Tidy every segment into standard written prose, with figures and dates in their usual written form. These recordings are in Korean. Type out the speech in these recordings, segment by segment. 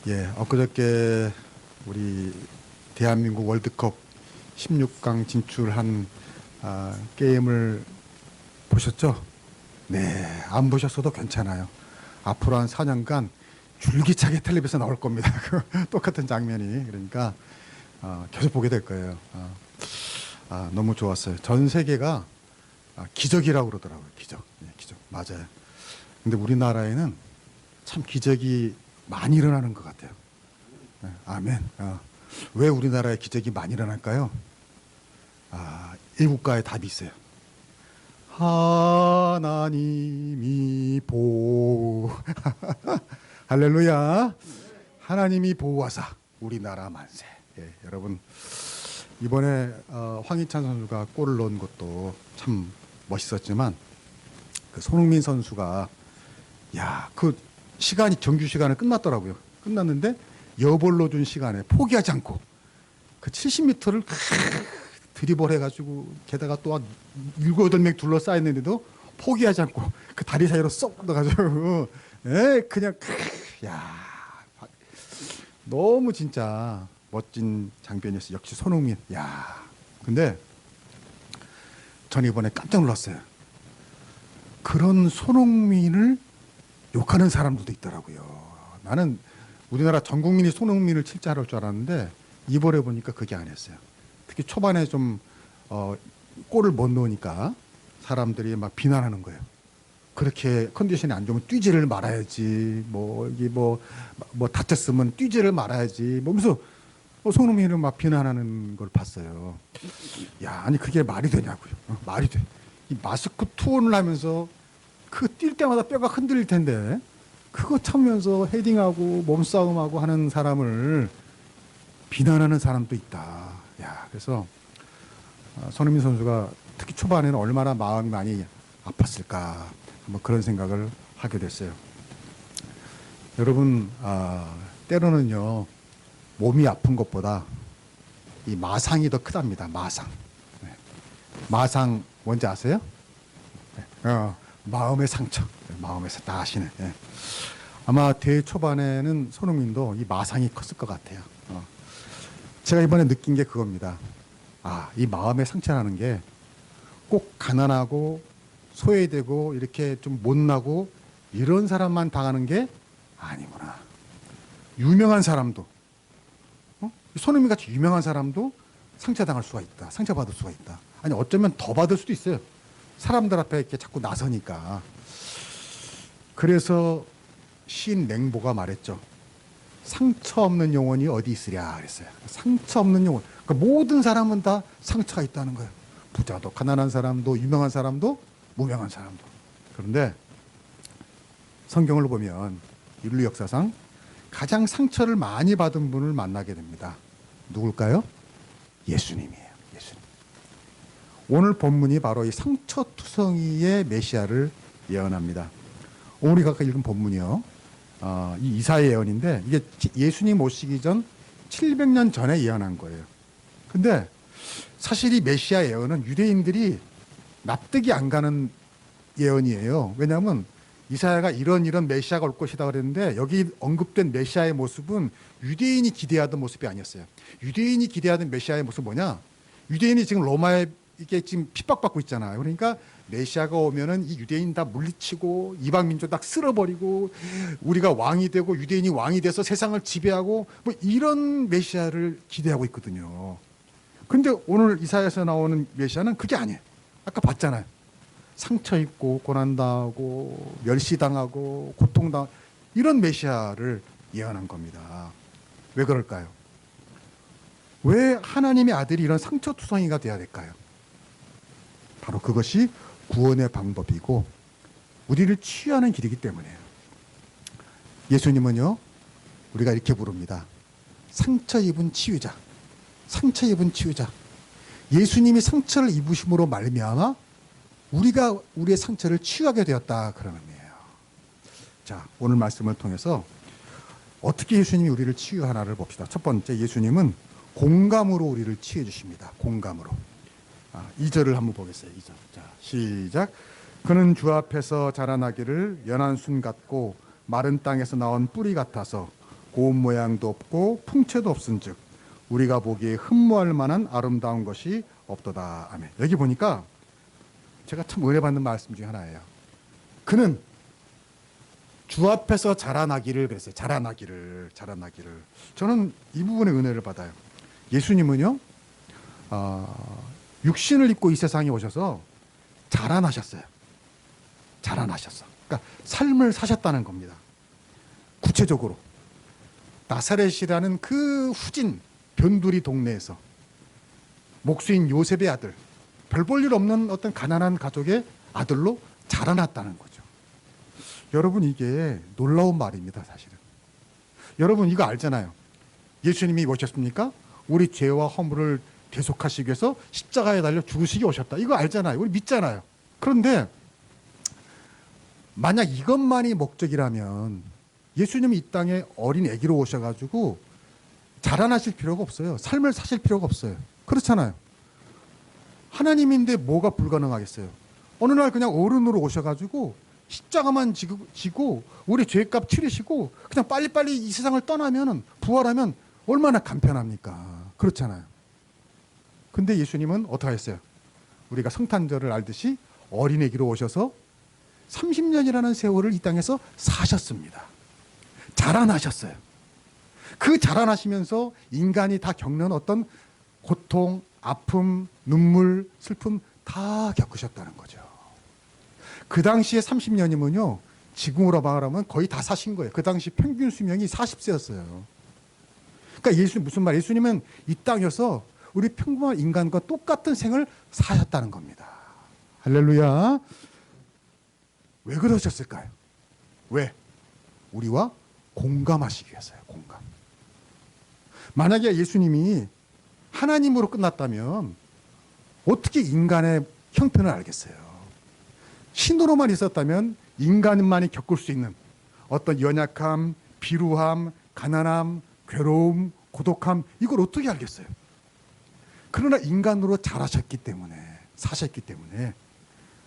예, 엊그저께 우리 대한민국 월드컵 16강 진출한 게임을 보셨죠? 네, 안 보셨어도 괜찮아요. 앞으로 한 4년간 줄기차게 텔레비에서 나올 겁니다. 똑같은 장면이. 그러니까 계속 보게 될 거예요. 너무 좋았어요. 전 세계가 기적이라고 그러더라고요. 기적. 예, 기적. 맞아요. 근데 우리나라에는 참 기적이 많이 일어나는 것 같아요. 네, 아멘. 왜 우리나라에 기적이 많이 일어날까요? 이 국가에 답이 있어요. 하나님이 할렐루야. 하나님이 보호하사 우리나라 만세. 예, 여러분 이번에 황희찬 선수가 골을 넣은 것도 참 멋있었지만 그 손흥민 선수가 그 시간이 정규 시간을 끝났더라고요. 끝났는데 여벌로 준 시간에 포기하지 않고 그 70m를 드리블 해가지고 게다가 또 한 7, 8명 둘러싸였는데도 포기하지 않고 그 다리 사이로 쏙 넣어가지고 그냥 야 너무 진짜 멋진 장면이었어요. 역시 손흥민. 근데 전 이번에 깜짝 놀랐어요. 그런 손흥민을 욕하는 사람들도 있더라고요. 나는 우리나라 전 국민이 손흥민을 칭찬할 줄 알았는데 이번에 보니까 그게 아니었어요. 특히 초반에 좀 골을 못 넣으니까 사람들이 막 비난하는 거예요. 그렇게 컨디션이 안 좋으면 뛰지를 말아야지. 뭐 다쳤으면 뛰지를 말아야지. 뭐면서 손흥민을 막 비난하는 걸 봤어요. 아니 그게 말이 되냐고요. 말이 돼. 이 마스크 투혼을 하면서 그 뛸 때마다 뼈가 흔들릴 텐데 그거 참으면서 헤딩하고 몸싸움하고 하는 사람을 비난하는 사람도 있다. 그래서 손흥민 선수가 특히 초반에는 얼마나 마음이 많이 아팠을까 뭐 그런 생각을 하게 됐어요. 여러분 때로는요 몸이 아픈 것보다 이 마상이 더 크답니다. 마상. 네. 마상 뭔지 아세요? 네. 마음의 상처. 마음에서 다 아시네. 네. 아마 대회 초반에는 손흥민도 이 마상이 컸을 것 같아요. 제가 이번에 느낀 게 그겁니다. 이 마음의 상처라는 게 꼭 가난하고 소외되고 이렇게 좀 못나고 이런 사람만 당하는 게 아니구나. 유명한 사람도, 손흥민 같이 유명한 사람도 상처당할 수가 있다. 상처받을 수가 있다. 아니, 어쩌면 더 받을 수도 있어요. 사람들 앞에 이렇게 자꾸 나서니까. 그래서 시인 랭보가 말했죠. 상처 없는 영혼이 어디 있으랴 그랬어요. 상처 없는 영혼. 그러니까 모든 사람은 다 상처가 있다는 거예요. 부자도 가난한 사람도 유명한 사람도 무명한 사람도. 그런데 성경을 보면 인류 역사상 가장 상처를 많이 받은 분을 만나게 됩니다. 누굴까요? 예수님이에요. 예수님. 오늘 본문이 바로 이 상처투성이의 메시아를 예언합니다. 우리가 아까 읽은 본문이요. 이 이사야 예언인데 이게 예수님 오시기 전 700년 전에 예언한 거예요. 근데 사실 이 메시아 예언은 유대인들이 납득이 안 가는 예언이에요. 왜냐하면 이사야가 이런 메시아가 올 것이다 그랬는데 여기 언급된 메시아의 모습은 유대인이 기대하던 모습이 아니었어요. 유대인이 기대하던 메시아의 모습은 뭐냐? 유대인이 지금 로마에 이게 지금 핍박받고 있잖아요. 그러니까 메시아가 오면은 이 유대인 다 물리치고 이방 민족 다 쓸어버리고 우리가 왕이 되고 유대인이 왕이 돼서 세상을 지배하고 뭐 이런 메시아를 기대하고 있거든요. 근데 오늘 이사야에서 나오는 메시아는 그게 아니에요. 아까 봤잖아요. 상처 입고 고난당하고 멸시당하고 고통당 이런 메시아를 예언한 겁니다. 왜 그럴까요? 왜 하나님의 아들이 이런 상처투성이가 되어야 될까요? 바로 그것이 구원의 방법이고 우리를 치유하는 길이기 때문이에요. 예수님은요, 우리가 이렇게 부릅니다. 상처 입은 치유자. 상처 입은 치유자. 예수님이 상처를 입으심으로 말미암아 우리가 우리의 상처를 치유하게 되었다 그런 의미예요. 자, 오늘 말씀을 통해서 어떻게 예수님이 우리를 치유하나를 봅시다. 첫 번째, 예수님은 공감으로 우리를 치유해 주십니다. 공감으로. 2절을 한번 보겠어요. 2절. 자, 시작. 그는 주 앞에서 자라나기를 연한 순 같고 마른 땅에서 나온 뿌리 같아서 고운 모양도 없고 풍채도 없은즉 우리가 보기에 흠모할 만한 아름다운 것이 없도다. 아멘. 여기 보니까 제가 참 은혜 받는 말씀 중에 하나예요. 그는 주 앞에서 자라나기를 그랬어요. 자라나기를. 저는 이 부분에 은혜를 받아요. 예수님은요, 육신을 입고 이 세상에 오셔서 자라나셨어요. 그러니까 삶을 사셨다는 겁니다. 구체적으로 나사렛이라는 그 후진 변두리 동네에서 목수인 요셉의 아들, 별 볼 일 없는 어떤 가난한 가족의 아들로 자라났다는 거죠. 여러분, 이게 놀라운 말입니다, 사실은. 여러분, 이거 알잖아요. 예수님이 오셨습니까? 우리 죄와 허물을 대속하시기 위해서 십자가에 달려 죽으시기 오셨다. 이거 알잖아요. 우리 믿잖아요. 그런데 만약 이것만이 목적이라면 예수님이 이 땅에 어린 아기로 오셔가지고 자라나실 필요가 없어요. 삶을 사실 필요가 없어요. 그렇잖아요. 하나님인데 뭐가 불가능하겠어요. 어느 날 그냥 어른으로 오셔가지고 십자가만 지고 우리 죄값 치르시고 그냥 빨리빨리 이 세상을 떠나면, 부활하면 얼마나 간편합니까? 그렇잖아요. 근데 예수님은 어떻게 하셨어요? 우리가 성탄절을 알듯이 어린 아기로 오셔서 30년이라는 세월을 이 땅에서 사셨습니다. 자라나셨어요. 그 자라나시면서 인간이 다 겪는 어떤 고통, 아픔, 눈물, 슬픔 다 겪으셨다는 거죠. 그 당시에 30년이면요, 지금으로 말하면 거의 다 사신 거예요. 그 당시 평균 수명이 40세였어요. 그러니까 예수님 무슨 말? 예수님은 이 땅에서 우리 평범한 인간과 똑같은 생을 사셨다는 겁니다. 할렐루야. 왜 그러셨을까요? 왜? 우리와 공감하시기 위해서요. 공감. 만약에 예수님이 하나님으로 끝났다면 어떻게 인간의 형편을 알겠어요? 신으로만 있었다면 인간만이 겪을 수 있는 어떤 연약함, 비루함, 가난함, 괴로움, 고독함, 이걸 어떻게 알겠어요? 그러나 인간으로 자라셨기 때문에, 사셨기 때문에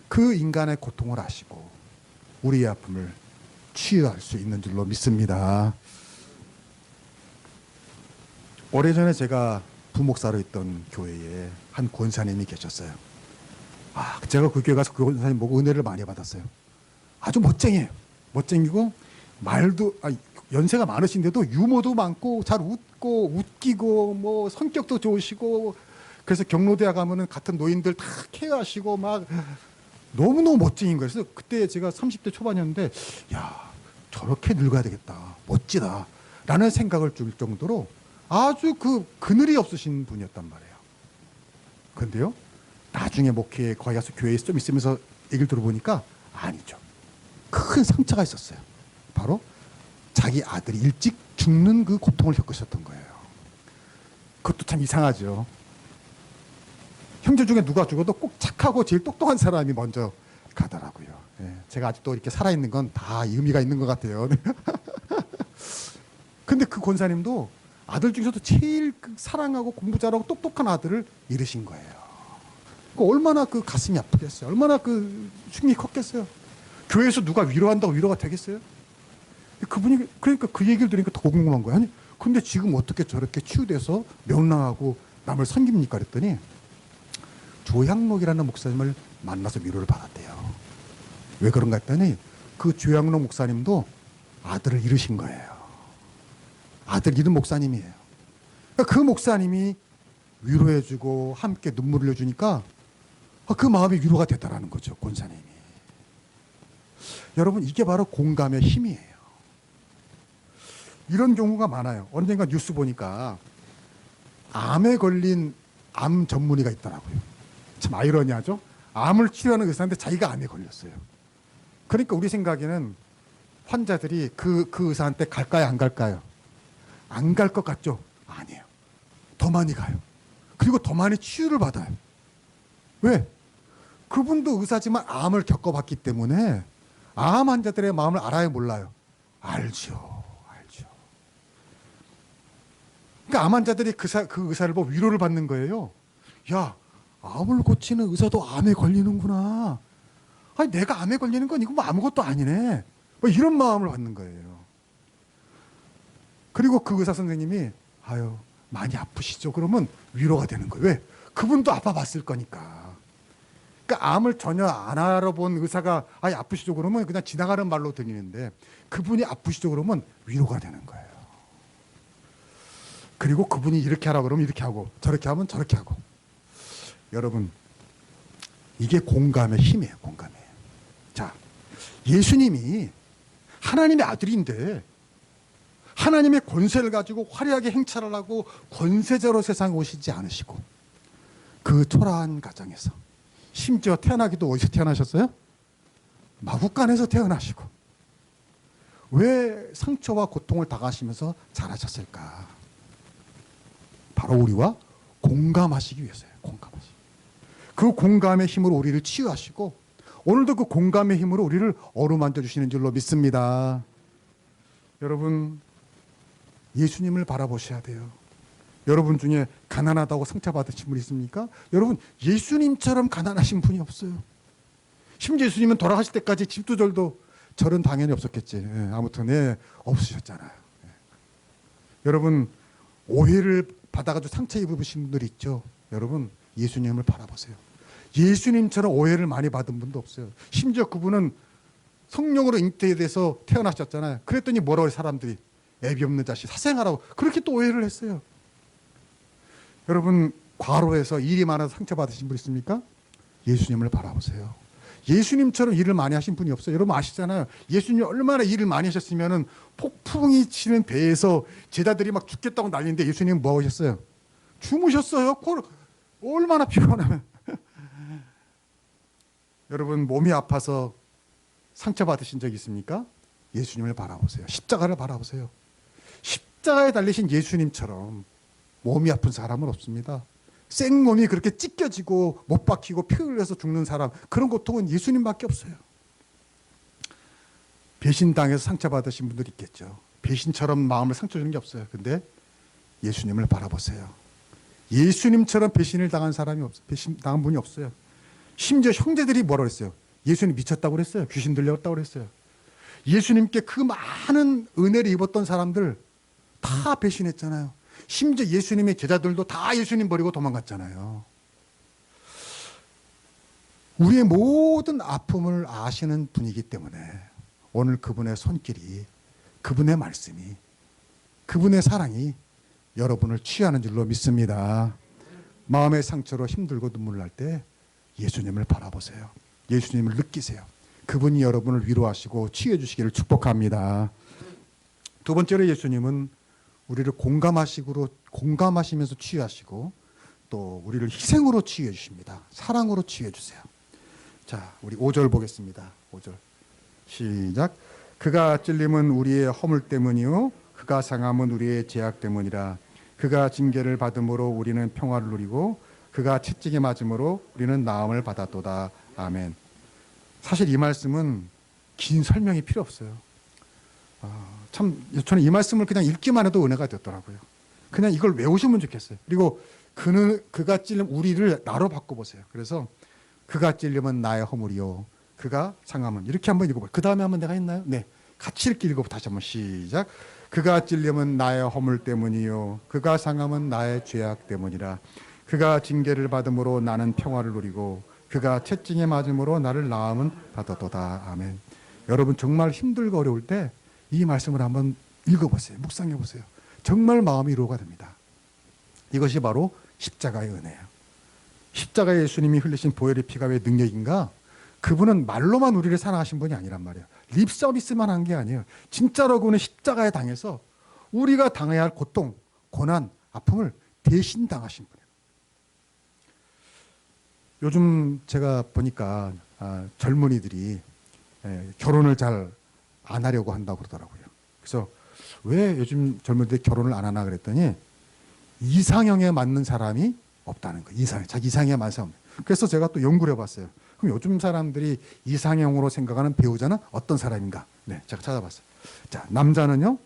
그 인간의 고통을 아시고 우리의 아픔을 치유할 수 있는 줄로 믿습니다. 오래전에 제가 부목사로 있던 교회에 한 권사님이 계셨어요. 제가 그 교회 가서 그 권사님 보고 은혜를 많이 받았어요. 아주 멋쟁이에요. 멋쟁이고 말도 연세가 많으신데도 유머도 많고 잘 웃고 웃기고 뭐 성격도 좋으시고, 그래서 경로대학 가면은 같은 노인들 다 케어하시고 막 너무너무 멋쟁인 거예요. 그래서 그때 제가 30대 초반이었는데, 야, 저렇게 늙어야 되겠다, 멋지다 라는 생각을 줄 정도로 아주 그늘이 없으신 분이었단 말이에요. 그런데요, 나중에 목회에 거기 가서 교회에서 좀 있으면서 얘기를 들어보니까 아니죠. 큰 상처가 있었어요. 바로 자기 아들이 일찍 죽는 그 고통을 겪으셨던 거예요. 그것도 참 이상하죠. 형제 중에 누가 죽어도 꼭 착하고 제일 똑똑한 사람이 먼저 가더라고요. 제가 아직도 이렇게 살아있는 건 다 의미가 있는 것 같아요. 근데 그 권사님도 아들 중에서도 제일 사랑하고 공부 잘하고 똑똑한 아들을 잃으신 거예요. 얼마나 그 가슴이 아프겠어요. 얼마나 그 충격이 컸겠어요. 교회에서 누가 위로한다고 위로가 되겠어요? 그분이, 그러니까 그 얘기를 들으니까 더 궁금한 거예요. 아니, 근데 지금 어떻게 저렇게 치유돼서 명랑하고 남을 섬깁니까? 그랬더니 조향록이라는 목사님을 만나서 위로를 받았대요. 왜 그런가 했더니 그 조향록 목사님도 아들을 잃으신 거예요. 아들 잃은 목사님이에요. 그 목사님이 위로해주고 함께 눈물 흘려주니까 그 마음이 위로가 됐다라는 거죠. 권사님이. 여러분, 이게 바로 공감의 힘이에요. 이런 경우가 많아요. 언젠가 뉴스 보니까 암에 걸린 암 전문의가 있더라고요. 참 아이러니하죠. 암을 치료하는 의사인데 자기가 암에 걸렸어요. 그러니까 우리 생각에는 환자들이 그 의사한테 갈까요, 안 갈까요? 안 갈 것 같죠? 아니에요. 더 많이 가요. 그리고 더 많이 치유를 받아요. 왜? 그분도 의사지만 암을 겪어봤기 때문에 암 환자들의 마음을 알아요, 몰라요? 알죠. 그러니까 암 환자들이 그 의사를 보고 위로를 받는 거예요. 야, 암을 고치는 의사도 암에 걸리는구나. 아니, 내가 암에 걸리는 건 이거 뭐 아무것도 아니네. 뭐 이런 마음을 받는 거예요. 그리고 그 의사 선생님이 아유 많이 아프시죠? 그러면 위로가 되는 거예요. 왜? 그분도 아파봤을 거니까. 그러니까 암을 전혀 안 알아본 의사가 아프시죠? 그러면 그냥 지나가는 말로 들리는데 그분이 아프시죠? 그러면 위로가 되는 거예요. 그리고 그분이 이렇게 하라 그러면 이렇게 하고 저렇게 하면 저렇게 하고. 여러분 이게 공감의 힘이에요. 공감이에요. 자, 예수님이 하나님의 아들인데 하나님의 권세를 가지고 화려하게 행차를 하고 권세자로 세상에 오시지 않으시고 그 초라한 가정에서 심지어 태어나기도 어디서 태어나셨어요? 마구간에서 태어나시고 왜 상처와 고통을 당하시면서 자라셨을까? 바로 우리와 공감하시기 위해서예요. 공감하시기. 그 공감의 힘으로 우리를 치유하시고 오늘도 그 공감의 힘으로 우리를 어루만져 주시는 줄로 믿습니다. 여러분 예수님을 바라보셔야 돼요. 여러분 중에 가난하다고 상처받으신 분 있습니까? 여러분 예수님처럼 가난하신 분이 없어요. 심지어 예수님은 돌아가실 때까지 집도 절도 절은 당연히 없었겠지. 아무튼 없으셨잖아요. 여러분 오해를 받아가지고 상처 입으신 분들이 있죠. 여러분 예수님을 바라보세요. 예수님처럼 오해를 많이 받은 분도 없어요. 심지어 그분은 성령으로 잉태돼서 태어나셨잖아요. 그랬더니 뭐라고 사람들이 애비 없는 자식 사생하라고 그렇게 또 오해를 했어요. 여러분 과로해서 일이 많아서 상처받으신 분 있습니까? 예수님을 바라보세요. 예수님처럼 일을 많이 하신 분이 없어요. 여러분 아시잖아요. 예수님이 얼마나 일을 많이 하셨으면은 폭풍이 치는 배에서 제자들이 막 죽겠다고 난리인데 예수님은 뭐 하셨어요? 주무셨어요. 얼마나 피곤하면. 여러분 몸이 아파서 상처받으신 적 있습니까? 예수님을 바라보세요. 십자가를 바라보세요. 십자가에 달리신 예수님처럼 몸이 아픈 사람은 없습니다. 생몸이 그렇게 찢겨지고 못 박히고 피 흘려서 죽는 사람 그런 고통은 예수님밖에 없어요. 배신당해서 상처받으신 분들이 있겠죠. 배신처럼 마음을 상처 주는 게 없어요. 근데 예수님을 바라보세요. 예수님처럼 배신을 당한 사람이 없어요. 배신 당한 분이 없어요. 심지어 형제들이 뭐라고 했어요? 예수님 미쳤다고 그랬어요. 귀신 들렸다고 그랬어요. 예수님께 그 많은 은혜를 입었던 사람들 다 배신했잖아요. 심지어 예수님의 제자들도 다 예수님 버리고 도망갔잖아요. 우리의 모든 아픔을 아시는 분이기 때문에 오늘 그분의 손길이, 그분의 말씀이, 그분의 사랑이 여러분을 치유하는 줄로 믿습니다. 마음의 상처로 힘들고 눈물 날 때 예수님을 바라보세요. 예수님을 느끼세요. 그분이 여러분을 위로하시고 치유해 주시기를 축복합니다. 두 번째로 예수님은 우리를 공감하시면서 치유하시고 또 우리를 희생으로 치유해 주십니다. 사랑으로 치유해 주세요. 자, 우리 5절 보겠습니다. 5절 시작. 그가 찔림은 우리의 허물 때문이요 그가 상함은 우리의 죄악 때문이라. 그가 징계를 받음으로 우리는 평화를 누리고 그가 채찍에 맞음으로 우리는 나음을 받았도다. 아멘. 사실 이 말씀은 긴 설명이 필요 없어요. 참 저는 이 말씀을 그냥 읽기만 해도 은혜가 됐더라고요. 그냥 이걸 외우시면 좋겠어요. 그리고 그가 찔림 우리를 나로 바꿔보세요. 그래서 그가 찔림은 나의 허물이요 그가 상함은 이렇게 한번 읽어봐요. 그 다음에 한번 내가 했나요? 네, 같이 읽고 다시 한번 시작. 그가 찔림은 나의 허물 때문이요 그가 상함은 나의 죄악 때문이라. 그가 징계를 받음으로 나는 평화를 누리고 그가 채찍에 맞음으로 나를 나음은 받았도다. 아멘. 여러분 정말 힘들고 어려울 때 이 말씀을 한번 읽어보세요. 묵상해보세요. 정말 마음이 위로가 됩니다. 이것이 바로 십자가의 은혜예요. 십자가에 예수님이 흘리신 보혈의 피가 왜 능력인가? 그분은 말로만 우리를 사랑하신 분이 아니란 말이에요. 립 서비스만 한 게 아니에요. 진짜로 그분은 십자가에 당해서 우리가 당해야 할 고통, 고난, 아픔을 대신 당하신 분이에요. 요즘 제가 보니까 젊은이들이 결혼을 잘 안 하려고 한다고 그러더라고요. 그래서 왜 요즘 젊은이들이 결혼을 안 하나 그랬더니 이상형에 맞는 사람이 없다는 거예요. 자기 이상형에 맞는 사람. 그래서 제가 또 연구를 해봤어요. 그럼 요즘 사람들이 이상형으로 생각하는 배우자는 어떤 사람인가? 네, 제가 찾아봤어요. 자, 남자는요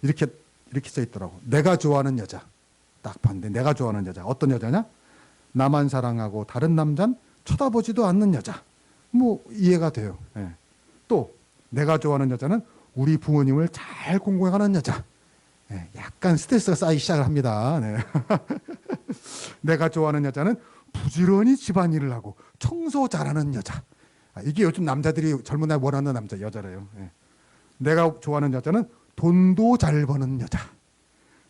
이렇게 써 있더라고. 내가 좋아하는 여자. 딱 봤는데 내가 좋아하는 여자 어떤 여자냐? 나만 사랑하고 다른 남자는 쳐다보지도 않는 여자. 뭐 이해가 돼요. 또 내가 좋아하는 여자는 우리 부모님을 잘 공경하는 여자. 네, 약간 스트레스가 쌓이기 시작을 합니다. 네. 내가 좋아하는 여자는 부지런히 집안일을 하고 청소 잘하는 여자. 이게 요즘 남자들이 젊은 날 원하는 남자 여자래요. 네. 내가 좋아하는 여자는 돈도 잘 버는 여자.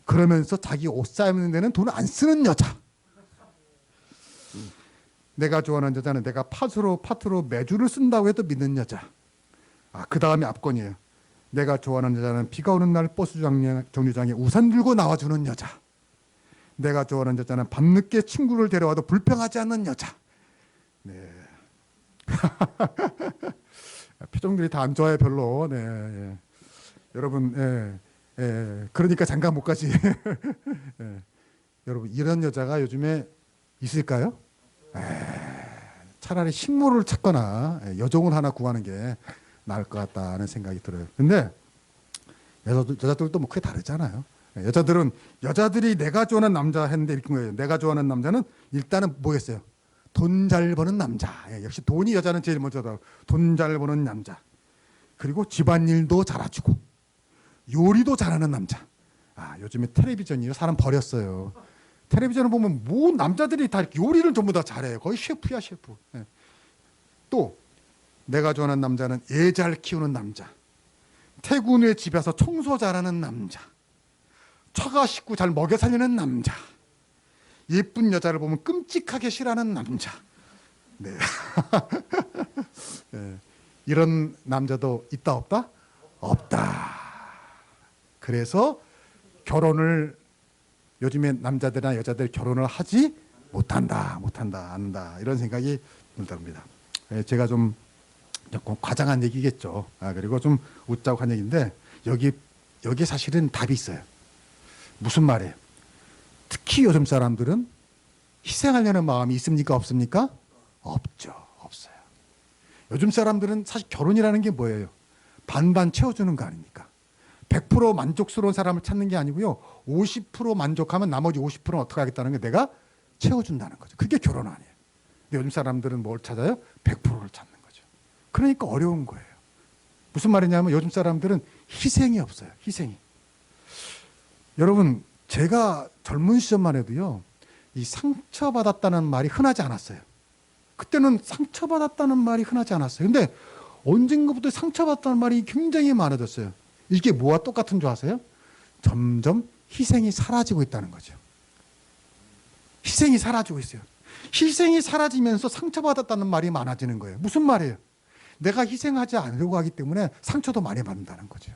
그러면서 자기 옷 사입는 데는 돈 안 쓰는 여자. 내가 좋아하는 여자는 내가 파트로 매주를 쓴다고 해도 믿는 여자. 그 다음에 압권이에요. 내가 좋아하는 여자는 비가 오는 날 버스 정류장에 우산 들고 나와주는 여자. 내가 좋아하는 여자는 밤늦게 친구를 데려와도 불평하지 않는 여자. 네. 표정들이 다 안 좋아요, 별로. 네, 예. 여러분, 그러니까 장가 못 가지. 예. 여러분, 이런 여자가 요즘에 있을까요? 차라리 식모를 찾거나 여종을 하나 구하는 게 나을 것 같다는 생각이 들어요. 근데 여자들도 뭐 크게 다르잖아요. 여자들이 내가 좋아하는 남자 했는데 이렇게 거예요. 내가 좋아하는 남자는 일단은 뭐겠어요? 돈 잘 버는 남자. 역시 돈이 여자는 제일 먼저다. 돈 잘 버는 남자. 그리고 집안일도 잘해주고 요리도 잘하는 남자. 요즘에 텔레비전이요. 사람 버렸어요. 텔레비전을 보면 뭐 남자들이 다 요리를 전부 다 잘해요. 거의 셰프야, 셰프. 또 내가 좋아하는 남자는 애 잘 키우는 남자. 퇴근 후에 집에서 청소 잘하는 남자. 처가 식구 잘 먹여 살리는 남자. 예쁜 여자를 보면 끔찍하게 싫어하는 남자. 네. 네. 이런 남자도 있다 없다? 없다. 그래서 결혼을 요즘에 남자들이나 여자들 결혼을 하지 못한다, 안다 이런 생각이 든답니다. 제가 좀 과장한 얘기겠죠. 그리고 좀 웃자고 한 얘기인데 여기 사실은 답이 있어요. 무슨 말이에요? 특히 요즘 사람들은 희생하려는 마음이 있습니까, 없습니까? 없죠, 없어요. 요즘 사람들은 사실 결혼이라는 게 뭐예요? 반반 채워주는 거 아닙니까? 100% 만족스러운 사람을 찾는 게 아니고요. 50% 만족하면 나머지 50%는 어떻게 하겠다는 게 내가 채워준다는 거죠. 그게 결혼 아니에요. 근데 요즘 사람들은 뭘 찾아요? 100%를 찾는 거죠. 그러니까 어려운 거예요. 무슨 말이냐면 요즘 사람들은 희생이 없어요. 희생이. 여러분, 제가 젊은 시절만 해도요. 이 상처받았다는 말이 흔하지 않았어요. 그때는 상처받았다는 말이 흔하지 않았어요. 근데 언젠가부터 상처받았다는 말이 굉장히 많아졌어요. 이게 뭐와 똑같은 줄 아세요? 점점 희생이 사라지고 있다는 거죠. 희생이 사라지고 있어요. 희생이 사라지면서 상처받았다는 말이 많아지는 거예요. 무슨 말이에요? 내가 희생하지 않으려고 하기 때문에 상처도 많이 받는다는 거죠.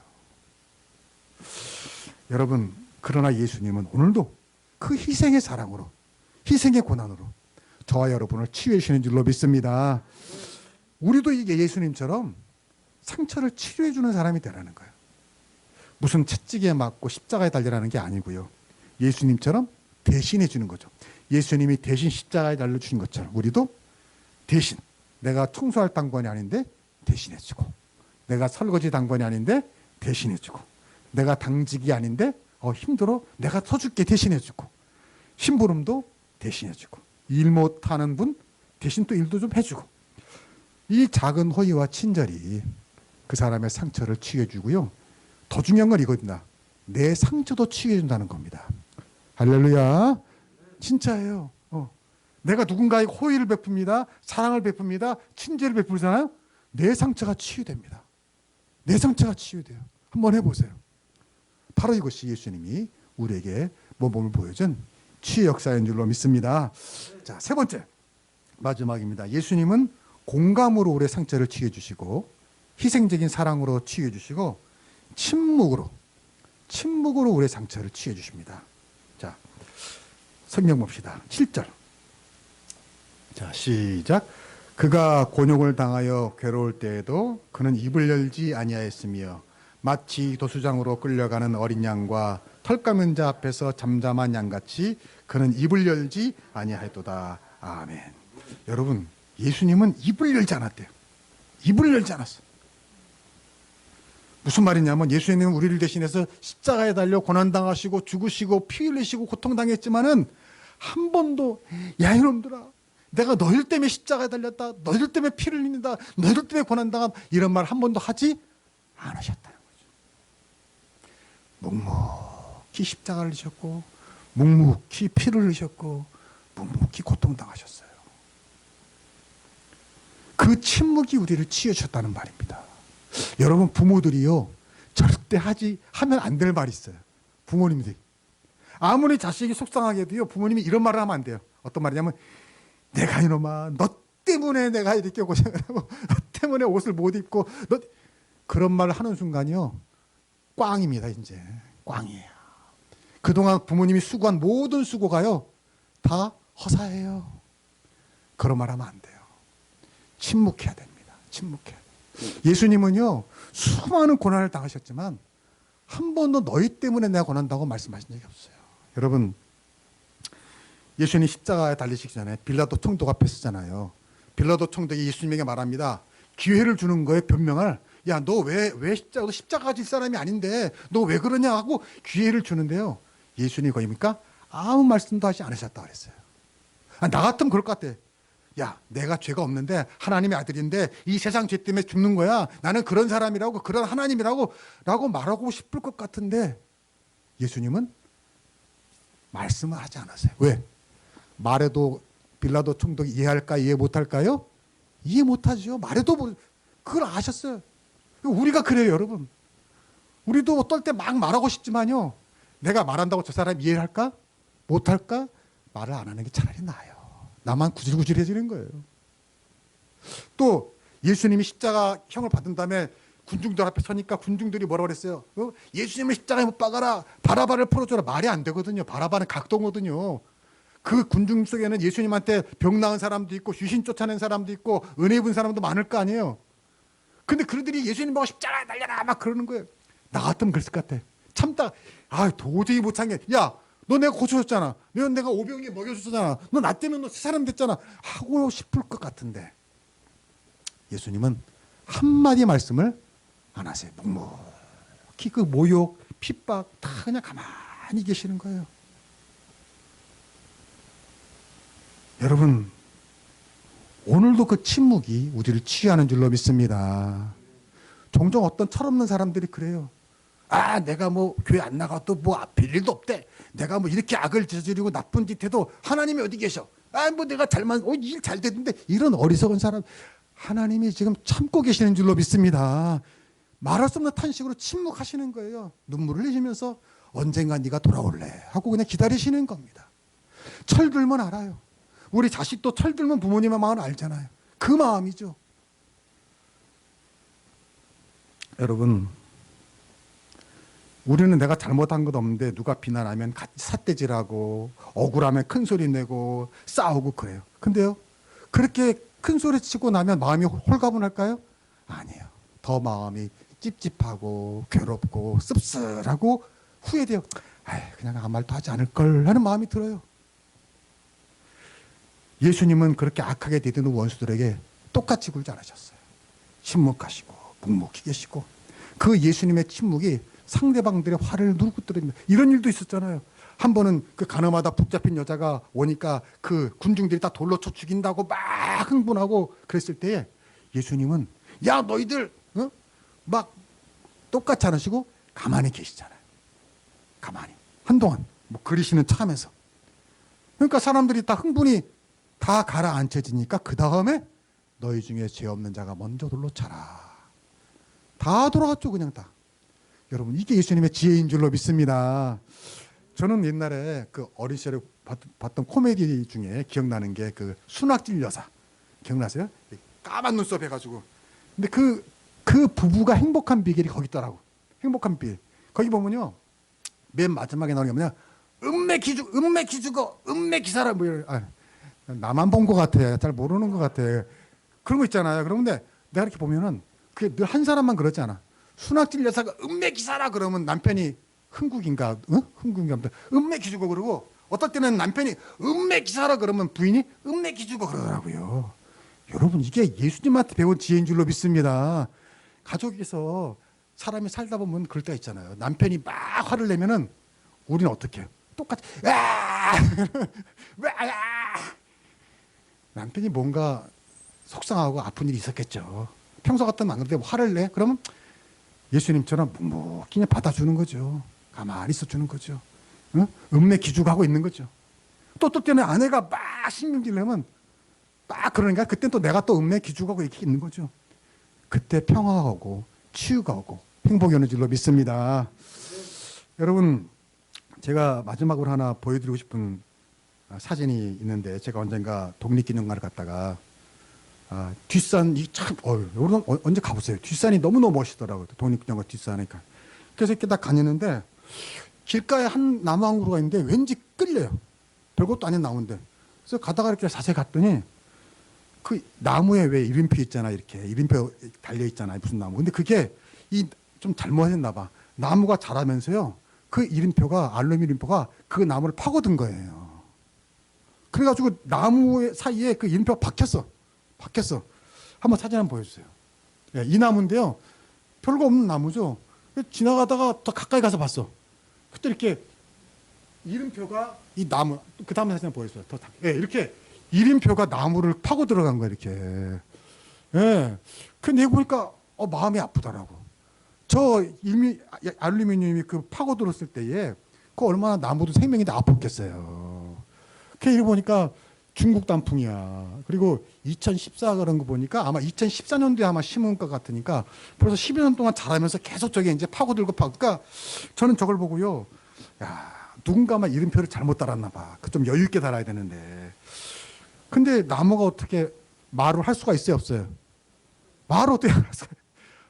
여러분, 그러나 예수님은 오늘도 그 희생의 사랑으로, 희생의 고난으로 저와 여러분을 치유해 주시는 줄로 믿습니다. 우리도 이게 예수님처럼 상처를 치료해 주는 사람이 되라는 거예요. 무슨 채찍에 맞고 십자가에 달리라는 게 아니고요. 예수님처럼 대신해 주는 거죠. 예수님이 대신 십자가에 달려 주신 것처럼 우리도 대신, 내가 청소할 당번이 아닌데 대신해 주고, 내가 설거지 당번이 아닌데 대신해 주고, 내가 당직이 아닌데 힘들어 내가 서줄게 대신해 주고, 심부름도 대신해 주고, 일 못하는 분 대신 또 일도 좀 해주고, 이 작은 호의와 친절이 그 사람의 상처를 치유해 주고요. 더 중요한 건 이겁니다. 내 상처도 치유해 준다는 겁니다. 할렐루야. 진짜예요. 내가 누군가에게 호의를 베풉니다. 사랑을 베풉니다. 친절을 베풀잖아요. 내 상처가 치유됩니다. 내 상처가 치유돼요. 한번 해보세요. 바로 이것이 예수님이 우리에게 모범을 보여준 치유 역사인 줄로 믿습니다. 자, 세 번째 마지막입니다. 예수님은 공감으로 우리의 상처를 치유해 주시고, 희생적인 사랑으로 치유해 주시고, 침묵으로 우리의 상처를 치유해 주십니다. 자, 성경 봅시다. 7절. 자, 시작. 그가 곤욕을 당하여 괴로울 때에도 그는 입을 열지 아니하였으며 마치 도수장으로 끌려가는 어린 양과 털 감은 자 앞에서 잠잠한 양같이 그는 입을 열지 아니하였도다. 아멘. 여러분, 예수님은 입을 열지 않았대요. 입을 열지 않았어요. 무슨 말이냐면 예수님은 우리를 대신해서 십자가에 달려 고난당하시고 죽으시고 피 흘리시고 고통당했지만은 한 번도 야 이놈들아, 내가 너희들 때문에 십자가에 달렸다, 너희들 때문에 피를 흘린다, 너희들 때문에 고난당한, 이런 말 한 번도 하지 않으셨다는 거죠. 묵묵히 십자가를 지셨고 묵묵히 피를 흘리셨고 묵묵히 고통당하셨어요. 그 침묵이 우리를 치유하셨다는 말입니다. 여러분, 부모들이요 절대 하면 안 될 말이 있어요. 부모님들이 아무리 자식이 속상하게 해도요 부모님이 이런 말을 하면 안 돼요. 어떤 말이냐면, 내가 이놈아 너 때문에 내가 이렇게 고생을 하고 너 때문에 옷을 못 입고 너, 그런 말을 하는 순간이요 꽝입니다. 이제 꽝이에요. 그동안 부모님이 수고한 모든 수고가요 다 허사예요. 그런 말 하면 안 돼요. 침묵해야 됩니다. 침묵해야 돼요. 예수님은요 수많은 고난을 당하셨지만 한 번도 너희 때문에 내가 고난다고 말씀하신 적이 없어요. 여러분, 예수님 십자가에 달리시기 전에 빌라도 총독 앞에 서잖아요. 빌라도 총독이 예수님에게 말합니다. 기회를 주는 거에 변명을, 야, 너 왜 십자가 질 사람이 아닌데 너 왜 그러냐 하고 기회를 주는데요. 예수님이 거입니까? 아무 말씀도 하지 않으셨다고 그랬어요. 나 같으면 그럴 것 같아. 야, 내가 죄가 없는데 하나님의 아들인데 이 세상 죄 때문에 죽는 거야. 나는 그런 사람이라고, 그런 하나님이라고 라고 말하고 싶을 것 같은데 예수님은 말씀을 하지 않았어요. 왜? 말해도 빌라도 총독이 이해할까 이해 못할까요? 이해 못하죠. 말해도 그걸 아셨어요. 우리가 그래요, 여러분. 우리도 어떨 때 막 말하고 싶지만요, 내가 말한다고 저 사람 이해할까? 못할까? 말을 안 하는 게 차라리 나아요. 나만 구질구질해지는 거예요. 또 예수님이 십자가 형을 받은 다음에 군중들 앞에 서니까 군중들이 뭐라고 그랬어요? 예수님을 십자가에 못 박아라, 바라바를 풀어줘라. 말이 안 되거든요. 바라바는 각도거든요. 그 군중 속에는 예수님한테 병 나은 사람도 있고 귀신 쫓아낸 사람도 있고 은혜 입은 사람도 많을 거 아니에요. 근데 그들이 예수님 보고 십자가에 달려라 막 그러는 거예요. 나 같으면 그랬을 것 같아. 참다, 도저히 못 참겠. 야, 너 내가 고쳐줬잖아. 내가 오병이에 먹여줬잖아. 너 나 때문에 너 사람 됐잖아 하고 싶을 것 같은데 예수님은 한마디 말씀을 안 하세요. 묵묵히 그 모욕, 핍박 다 그냥 가만히 계시는 거예요. 여러분, 오늘도 그 침묵이 우리를 치유하는 줄로 믿습니다. 종종 어떤 철없는 사람들이 그래요. 내가 뭐 교회 안 나가도 뭐 별일도 없대. 내가 뭐 이렇게 악을 저지르고 나쁜 짓 해도 하나님이 어디 계셔? 뭐 내가 일 잘 되는데. 이런 어리석은 사람, 하나님이 지금 참고 계시는 줄로 믿습니다. 말할 수 없는 탄식으로 침묵하시는 거예요. 눈물을 흘리면서 언젠가 네가 돌아올래 하고 그냥 기다리시는 겁니다. 철들면 알아요. 우리 자식도 철들면 부모님의 마음을 알잖아요. 그 마음이죠. 여러분, 우리는 내가 잘못한 것 없는데 누가 비난하면 같이 삿대질하고 억울하면 큰 소리 내고 싸우고 그래요. 근데요, 그렇게 큰 소리 치고 나면 마음이 홀가분할까요? 아니에요. 더 마음이 찝찝하고 괴롭고 씁쓸하고 후회돼요. 그냥 아무 말도 하지 않을 걸 하는 마음이 들어요. 예수님은 그렇게 악하게 대드는 원수들에게 똑같이 굴지 않으셨어요. 침묵하시고 묵묵히 계시고, 그 예수님의 침묵이 상대방들의 화를 누르고뜨립니다. 이런 일도 있었잖아요. 한 번은 그 가늠하다 붙잡힌 여자가 오니까 그 군중들이 다 돌로 쳐 죽인다고 막 흥분하고 그랬을 때에 예수님은, 야, 너희들 막 똑같이 안 하시고 가만히 계시잖아요. 가만히 한동안 뭐 그리시는 척하면서. 그러니까 사람들이 다 흥분이 다 가라앉혀지니까 그 다음에 너희 중에 죄 없는 자가 먼저 돌로 차라. 다 돌아갔죠, 그냥 다. 여러분, 이게 예수님의 지혜인 줄로 믿습니다. 저는 옛날에 그 어린 시절에 봤던 코미디 중에 기억나는 게 그 순학질 여사, 기억나세요? 까만 눈썹 해가지고. 근데 그 부부가 행복한 비결이 거기 있더라고. 행복한 비결. 거기 보면요, 맨 마지막에 나오는 게 뭐냐, 음메 기죽어 음메 기사라. 뭐 나만 본 것 같아. 잘 모르는 것 같아. 그런 거 있잖아요. 그런데 내가 이렇게 보면은 그게 늘 한 사람만 그러지 않아. 순학질 여사가 음메 기사라 그러면 남편이 흥국인가, 흥국인가, 음메 기죽어 그러고, 어떨 때는 남편이 음메 기사라 그러면 부인이 음메 기죽어 그러더라고요. 여러분, 이게 예수님한테 배운 지혜인 줄로 믿습니다. 가족에서 사람이 살다 보면 그럴 때가 있잖아요. 남편이 막 화를 내면은 우리는 어떻게 해요? 똑같이 남편이 뭔가 속상하고 아픈 일이 있었겠죠. 평소 같으면 안 그런데 화를 내? 그러면 예수님처럼 묵묵히 그냥 받아주는 거죠. 가만히 있어주는 거죠. 어? 읍내 기죽하고 있는 거죠. 또 때문에 아내가 막 신경질 내면 막 그러니까 그때 또 내가 또 읍내 기죽하고 이렇게 있는 거죠. 그때 평화가 오고 치유가 오고 행복이 오는 줄로 믿습니다. 여러분, 제가 마지막으로 하나 보여드리고 싶은 사진이 있는데, 제가 언젠가 독립기념관을 갔다가 뒷산 이참 여러분 언제 가보세요. 뒷산이 너무너무 멋있더라고요. 독립기념관 뒷산이니까. 그래서 이렇게 딱 다니는데 길가에 한 나무 한 그루가 있는데 왠지 끌려요. 별것도 아닌 나무인데. 그래서 가다가 이렇게 자세히 갔더니 그 나무에 왜 이름표 있잖아. 이렇게 이름표 달려 있잖아요. 무슨 나무. 근데 그게 좀 잘못했나 봐. 나무가 자라면서요, 그 이름표가, 알루미늄 이름표가 그 나무를 파고든 거예요. 그래가지고 나무 사이에 그 이름표가 박혔어. 한번 사진 한번 보여주세요. 예, 이 나무인데요, 별거 없는 나무죠. 지나가다가 더 가까이 가서 봤어. 그때 이렇게 이름표가 이 나무, 그 다음 사진 한번 보여주세요. 예, 이렇게 이름표가 나무를 파고 들어간 거야, 이렇게. 예. 근데 이거 보니까 마음이 아프더라고. 저 알루미늄이 그 파고 들었을 때에 그 얼마나 나무도 생명인데 아팠겠어요. 이렇게 보니까 중국 단풍이야. 그리고 2014 그런 거 보니까 아마 2014년도에 아마 심은 것 같으니까 벌써 12년 년 동안 자라면서 계속 저게 이제 파고들고 그러니까 저는 저걸 보고요, 야, 누군가 아마 이름표를 잘못 달았나 봐. 그 좀 여유 있게 달아야 되는데. 근데 나무가 어떻게 말을 할 수가 있어요, 없어요? 말을 어떻게 할 수가?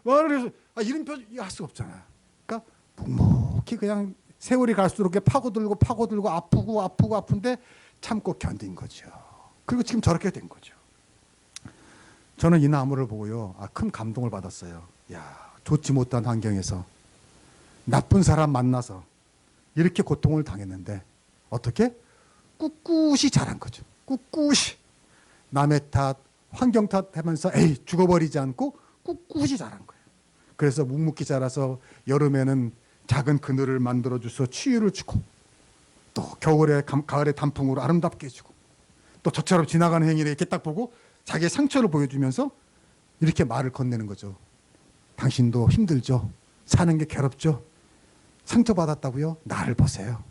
말을 해서 이름표 할 수가 없잖아. 그러니까 묵묵히 그냥 세월이 갈수록 파고들고 아픈데 참고 견딘 거죠. 그리고 지금 저렇게 된 거죠. 저는 이 나무를 보고요, 큰 감동을 받았어요. 야, 좋지 못한 환경에서 나쁜 사람 만나서 이렇게 고통을 당했는데 어떻게? 꿋꿋이 자란 거죠. 꿋꿋이 남의 탓, 환경 탓하면서 죽어버리지 않고 꿋꿋이 자란 거예요. 그래서 묵묵히 자라서 여름에는 작은 그늘을 만들어줘서 치유를 주고, 또 가을에 단풍으로 아름답게 해주고, 또 저처럼 지나가는 행인에 이렇게 딱 보고 자기의 상처를 보여주면서 이렇게 말을 건네는 거죠. 당신도 힘들죠? 사는 게 괴롭죠? 상처받았다고요? 나를 보세요.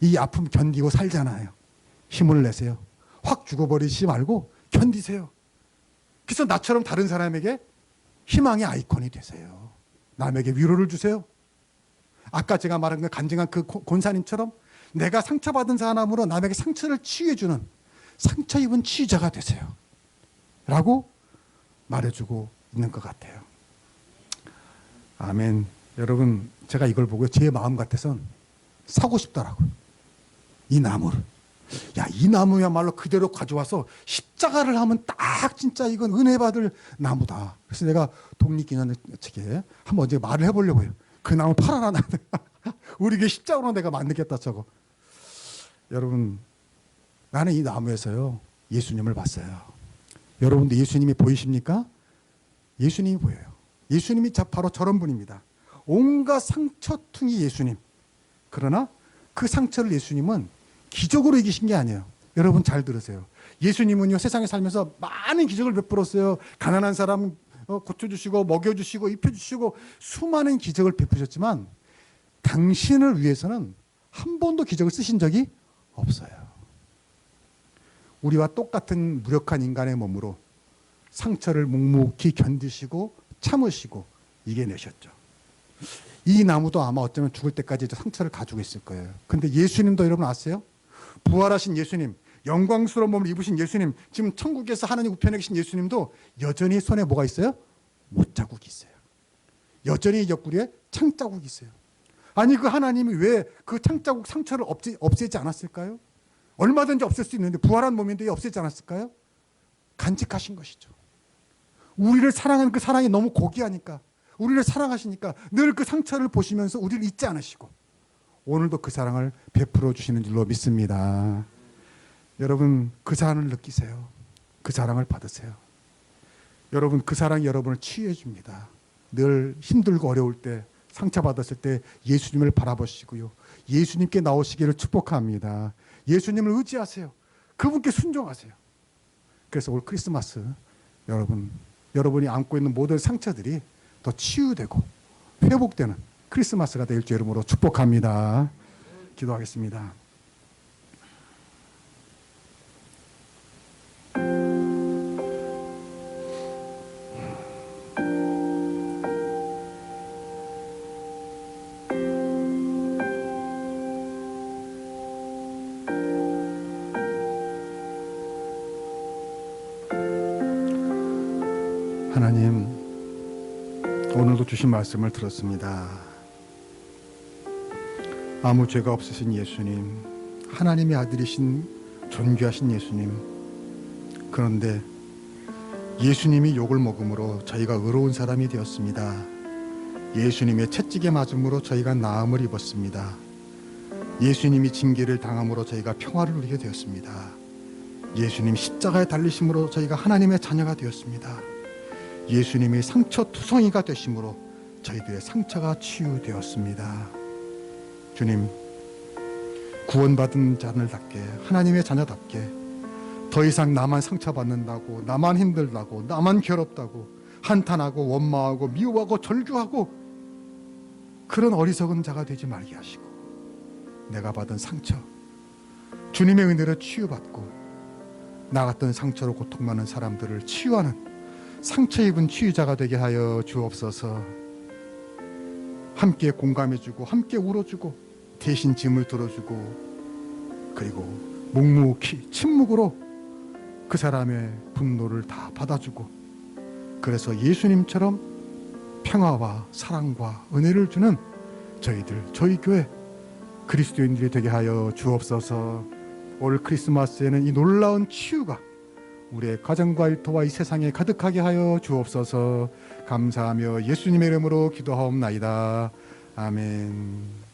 이 아픔 견디고 살잖아요. 힘을 내세요. 확 죽어버리지 말고 견디세요. 그래서 나처럼 다른 사람에게 희망의 아이콘이 되세요. 남에게 위로를 주세요. 아까 제가 말한 그 간증한 그 권사님처럼 내가 상처받은 사람으로 남에게 상처를 치유해주는 상처 입은 치유자가 되세요. 라고 말해주고 있는 것 같아요. 아멘. 여러분, 제가 이걸 보고 제 마음 같아선 사고 싶더라고요. 이 나무를. 야, 이 나무야말로 그대로 가져와서 십자가를 하면 딱 진짜 이건 은혜 받을 나무다. 그래서 내가 독립기념책에 한번 이제 말을 해보려고요. 그 나무 팔아라. 우리 게 십자가로 내가 만들겠다 저거. 여러분, 나는 이 나무에서요, 예수님을 봤어요. 여러분도 예수님이 보이십니까? 예수님이 보여요. 예수님이 바로 저런 분입니다. 온갖 상처퉁이 예수님. 그러나 그 상처를 예수님은 기적으로 이기신 게 아니에요. 여러분 잘 들으세요. 예수님은요, 세상에 살면서 많은 기적을 베풀었어요. 가난한 사람 고쳐주시고 먹여주시고 입혀주시고 수많은 기적을 베푸셨지만 당신을 위해서는 한 번도 기적을 쓰신 적이 없어요. 우리와 똑같은 무력한 인간의 몸으로 상처를 묵묵히 견디시고 참으시고 이겨내셨죠. 이 나무도 아마 어쩌면 죽을 때까지 상처를 가지고 있을 거예요. 근데 예수님도 여러분 아세요? 부활하신 예수님, 영광스러운 몸을 입으신 예수님, 지금 천국에서 하나님 우편에 계신 예수님도 여전히 손에 뭐가 있어요? 못자국이 있어요. 여전히 옆구리에 창자국이 있어요. 아니 그 하나님이 왜 그 창자국 상처를 없애지 않았을까요? 얼마든지 없앨 수 있는데 부활한 몸인데 없애지 않았을까요? 간직하신 것이죠. 우리를 사랑하는 그 사랑이 너무 고귀하니까, 우리를 사랑하시니까 늘 그 상처를 보시면서 우리를 잊지 않으시고 오늘도 그 사랑을 베풀어 주시는 줄로 믿습니다. 여러분, 그 사랑을 느끼세요. 그 사랑을 받으세요. 여러분, 그 사랑이 여러분을 치유해 줍니다. 늘 힘들고 어려울 때, 상처받았을 때 예수님을 바라보시고요, 예수님께 나오시기를 축복합니다. 예수님을 의지하세요. 그분께 순종하세요. 그래서 올 크리스마스 여러분이 안고 있는 모든 상처들이 더 치유되고 회복되는 크리스마스가 될 주 이름으로 축복합니다. 기도하겠습니다. 하나님, 오늘도 주신 말씀을 들었습니다. 아무 죄가 없으신 예수님, 하나님의 아들이신 존귀하신 예수님, 그런데 예수님이 욕을 먹음으로 저희가 의로운 사람이 되었습니다. 예수님의 채찍에 맞음으로 저희가 나음을 입었습니다. 예수님이 징계를 당함으로 저희가 평화를 누리게 되었습니다. 예수님 십자가에 달리심으로 저희가 하나님의 자녀가 되었습니다. 예수님이 상처투성이가 되심으로 저희들의 상처가 치유되었습니다. 주님, 구원받은 자들답게, 하나님의 자녀답게 더 이상 나만 상처받는다고, 나만 힘들다고, 나만 괴롭다고 한탄하고 원망하고 미워하고 절규하고 그런 어리석은 자가 되지 말게 하시고, 내가 받은 상처, 주님의 은혜로 치유받고 나 같은 상처로 고통받는 사람들을 치유하는 상처 입은 치유자가 되게 하여 주옵소서. 함께 공감해주고 함께 울어주고 대신 짐을 들어주고, 그리고 묵묵히 침묵으로 그 사람의 분노를 다 받아주고, 그래서 예수님처럼 평화와 사랑과 은혜를 주는 저희들, 저희 교회 그리스도인들이 되게 하여 주옵소서. 올 크리스마스에는 이 놀라운 치유가 우리의 가정과 일터와 이 세상에 가득하게 하여 주옵소서. 감사하며 예수님의 이름으로 기도하옵나이다. 아멘.